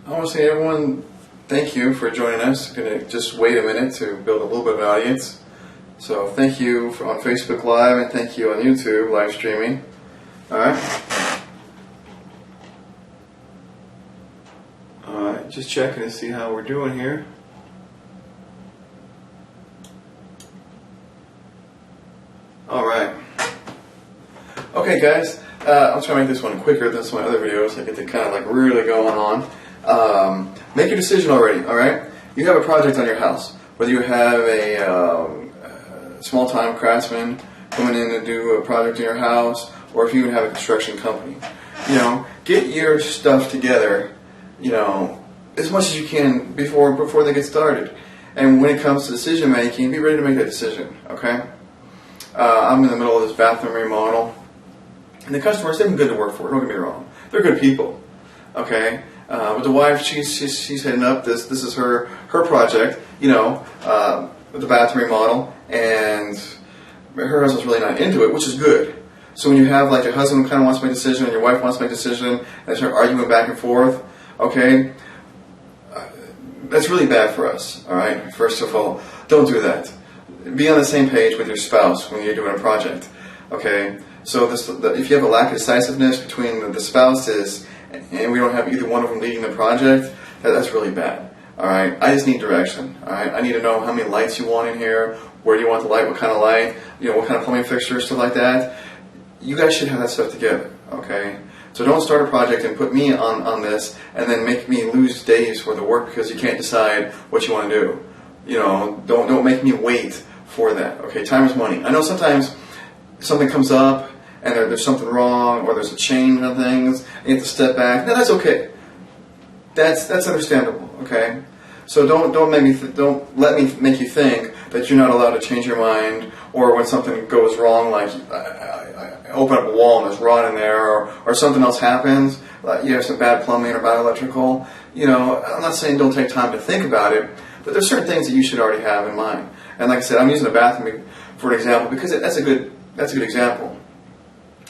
I want to say, everyone, thank you for joining us. I'm going to just wait a minute to build a little bit of an audience. So thank you on Facebook Live, and thank you on YouTube live streaming. Alright. Alright, just checking to see how we're doing here. Alright. Okay, guys. I'm trying to make this one quicker than some of my other videos. I get to kind of like really going on. Make your decision already, alright? You have a project on your house. Whether you have a small-time craftsman coming in to do a project in your house, or if you even have a construction company. Get your stuff together, as much as you can before they get started. And when it comes to decision making, be ready to make that decision, okay? I'm in the middle of this bathroom remodel. And the customers, they've been good to work for, don't get me wrong. They're good people, okay? But the wife, she's heading up, this is her project, with the bathroom remodel, and her husband's really not into it, which is good. So when you have like your husband kind of wants to make a decision, and your wife wants to make a decision, and they start arguing back and forth, okay? That's really bad for us, alright? First of all, don't do that. Be on the same page with your spouse when you're doing a project, okay? So if you have a lack of decisiveness between the spouses, and we don't have either one of them leading the project, that's really bad. Alright, I just need direction. Alright, I need to know how many lights you want in here, where do you want the light, what kind of light, what kind of plumbing fixtures, stuff like that. You guys should have that stuff together, okay? So don't start a project and put me on this and then make me lose days for the work because you can't decide what you want to do. Don't make me wait for that, okay? Time is money. I know sometimes something comes up and there's something wrong, or there's a chain of things, and you have to step back. No, that's okay. That's understandable, okay? So don't let me make you think that you're not allowed to change your mind, or when something goes wrong, like I open up a wall and there's rot in there, or something else happens, like you have some bad plumbing or bad electrical. I'm not saying don't take time to think about it, but there's certain things that you should already have in mind. And like I said, I'm using a bathroom for an example because that's a good example.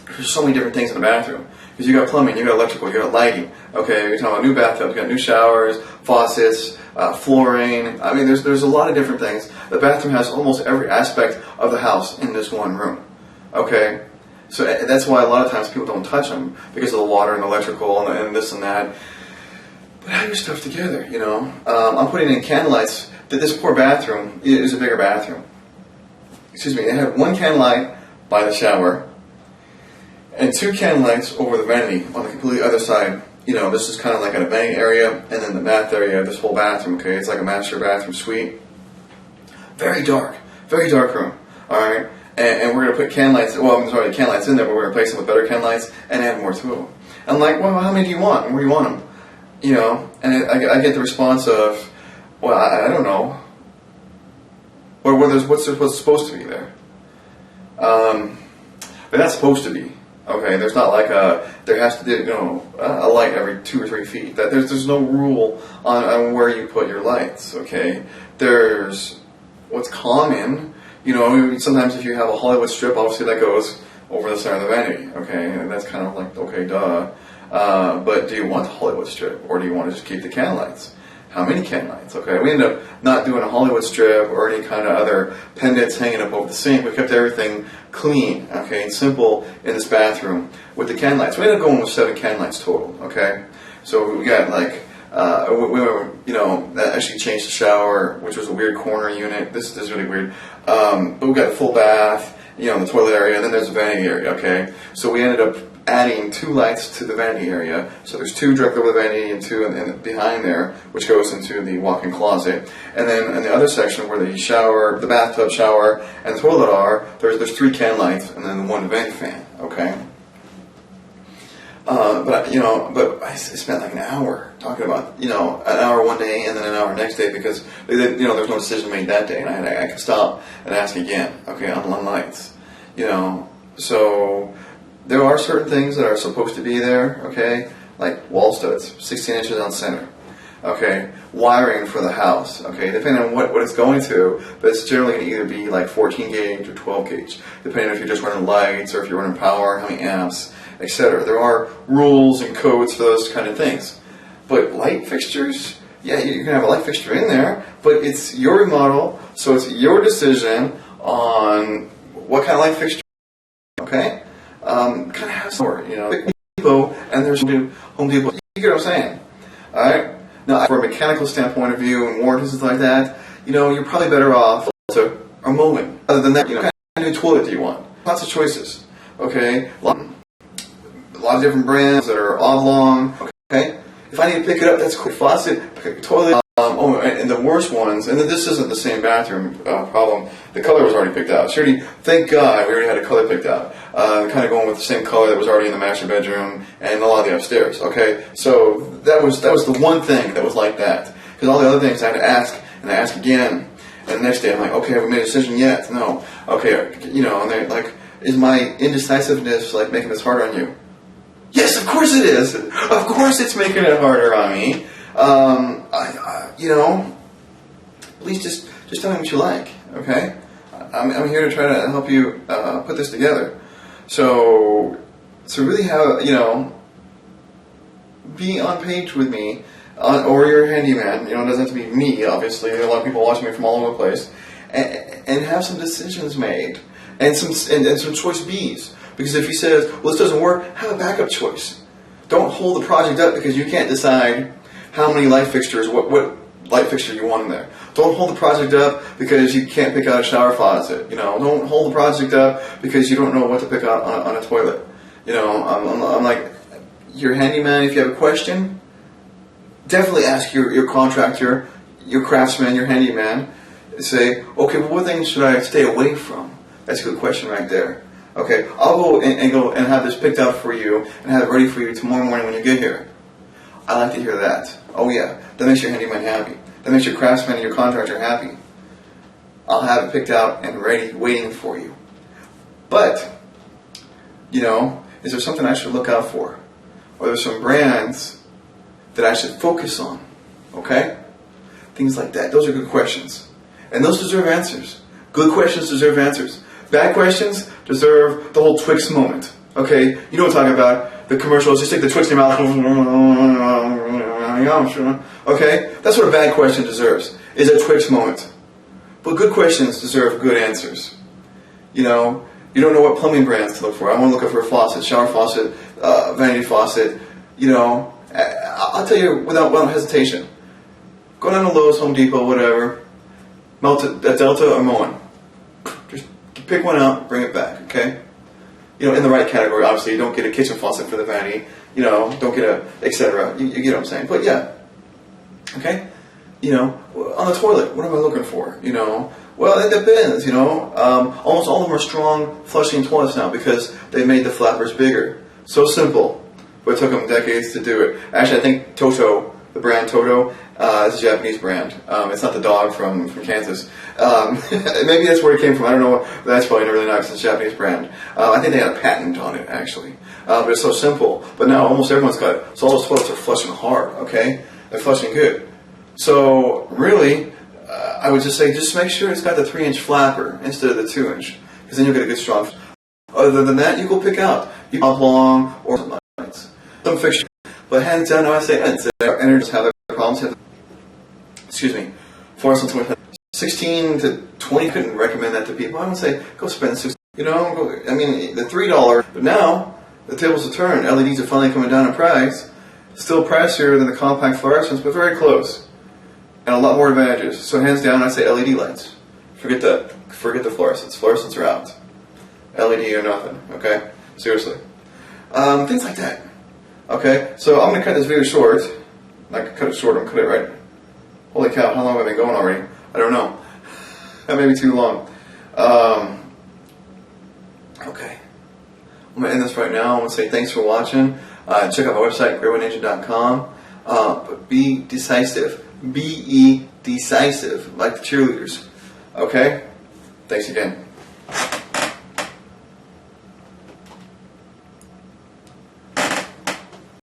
There's so many different things in the bathroom. Because you got plumbing, you got electrical, you got lighting. Okay, you're talking about new bathtubs, you got new showers, faucets, flooring. I mean, there's a lot of different things. The bathroom has almost every aspect of the house in this one room. Okay, so that's why a lot of times people don't touch them because of the water and electrical and this and that. But have your stuff together. I'm putting in candlelights. This poor bathroom is a bigger bathroom. Excuse me. They have one candlelight by the shower, and two candlelights over the vanity on the completely other side. This is kind of like a vanity area, and then the bath area, this whole bathroom, okay? It's like a master bathroom suite. Very dark room, alright? And we're going to put candlelights, there's already candlelights in there, but we're going to replace them with better candlelights and add more to them. I'm like, well, how many do you want? And where do you want them? And I get the response of, well, I don't know. Or what's supposed to be there? They're not supposed to be. Okay, there's not like there has to be a light every 2 or 3 feet. There's no rule on where you put your lights. Okay, there's what's common. Sometimes if you have a Hollywood strip, obviously that goes over the center of the vanity. Okay, and that's kind of like okay, duh. But do you want the Hollywood strip, or do you want to just keep the candlelights? How many candlelights? Okay, we ended up not doing a Hollywood strip or any kind of other pendants hanging up over the sink. We kept everything clean, okay, and simple in this bathroom with the candlelights. We ended up going with 7 candlelights total, okay? So we got like, that actually changed the shower, which was a weird corner unit. This is really weird. But we got a full bath, in the toilet area, and then there's a vanity area, okay? So we ended up adding 2 lights to the vanity area. So there's 2 directly over the vanity and 2 in behind there, which goes into the walk-in closet. And then in the other section where the shower, the bathtub shower, and the toilet are, there's 3 candlelights and then 1 vanity fan, okay? But I spent like an hour talking about, an hour one day and then an hour next day because, there's no decision made that day. And I could stop and ask again, okay, on lights, So there are certain things that are supposed to be there, okay, like wall studs, 16 inches on center, okay, wiring for the house, okay, depending on what it's going to, but it's generally going to either be like 14 gauge or 12 gauge, depending on if you're just running lights or if you're running power, how many amps, etc. There are rules and codes for those kind of things. But light fixtures, yeah, you can have a light fixture in there, but it's your remodel, so it's your decision on what kind of light fixture. Okay, kind of have some, Home Depot, and there's Home Depot. You get what I'm saying? All right. Now, from a mechanical standpoint of view and warranties and like that, you're probably better off to or Moen. Other than that, what kind of new toilet do you want? Lots of choices. Okay, a lot of different brands that are oblong. Okay, if I need to pick it up, that's cool. Faucet, pick up your toilet. And the worst ones, and this isn't the same bathroom problem. The color was already picked out. Thank God, we already had a color picked out. Kind of going with the same color that was already in the master bedroom and a lot of the upstairs. Okay, so that was the one thing that was like that. Because all the other things I had to ask, and I ask again, and the next day I'm like, okay, have we made a decision yet? No. Okay, and they're like, is my indecisiveness like making this harder on you? Yes, of course it is. Of course it's making it harder on me. Please just tell me what you like, okay? I'm here to try to help you put this together. So really have, be on page with me, or your handyman, it doesn't have to be me, obviously. There are a lot of people watching me from all over the place. And have some decisions made, and some choice B's. Because if he says, well, this doesn't work, have a backup choice. Don't hold the project up because you can't decide how many light fixtures, what light fixture you want in there. Don't hold the project up because you can't pick out a shower faucet. Don't hold the project up because you don't know what to pick out on a toilet. I'm like, your handyman, if you have a question, definitely ask your contractor, your craftsman, your handyman. Say, okay, well, what things should I stay away from? That's a good question right there. Okay, I'll go and have this picked out for you and have it ready for you tomorrow morning when you get here. I like to hear that. Oh yeah, that makes your handyman happy. That makes your craftsman and your contractor happy. I'll have it picked out and ready, waiting for you. But, is there something I should look out for? Or there's some brands that I should focus on? Okay? Things like that. Those are good questions. And those deserve answers. Good questions deserve answers. Bad questions deserve the whole Twix moment. Okay? You know what I'm talking about. The commercials, just take the Twix in your mouth. Okay? That's what a bad question deserves, is a Twix moment. But good questions deserve good answers. You don't know what plumbing brands to look for. I want to look for a faucet, shower faucet, vanity faucet. I'll tell you without hesitation. Go down to Lowe's, Home Depot, whatever. Delta or Moen. Just pick one out, bring it back, okay? In the right category, obviously. You don't get a kitchen faucet for the vanity. Don't get a, etc. You get what I'm saying. But yeah, okay? On the toilet, what am I looking for? Well, it depends, almost all of them are strong flushing toilets now because they made the flappers bigger. So simple, but it took them decades to do it. Actually, I think Toto, the brand Toto, is a Japanese brand. It's not the dog from Kansas. Maybe that's where it came from. I don't know. That's probably really nice. It's a Japanese brand. I think they had a patent on it, actually. But it's so simple. But now almost everyone's got it. So all those toilets are flushing hard, okay? They're flushing good. So really, I would just say, just make sure it's got the 3-inch flapper instead of the 2-inch, because then you'll get a good strong. Other than that, you go pick out oblong or some lights, some fixture. But hands down, I say, energies have their problems. Fluorescent 16 to 20. Couldn't recommend that to people. I would say go spend $6. The $3. But now the tables have turned. LEDs are finally coming down in price. Still pricier than the compact fluorescents, but very close. And a lot more advantages. So hands down, I say LED lights. Forget the fluorescents. Fluorescents are out. LED or nothing. Okay, seriously. Things like that. Okay, so I'm gonna cut this video short. I could cut it short. I'm gonna cut it right. Holy cow! How long have I been going already? I don't know. That may be too long. Okay, I'm gonna end this right now. I want to say thanks for watching. Check out my website, GreatWhiteNinja.com. But be decisive. Be decisive, like the cheerleaders. Okay? Thanks again.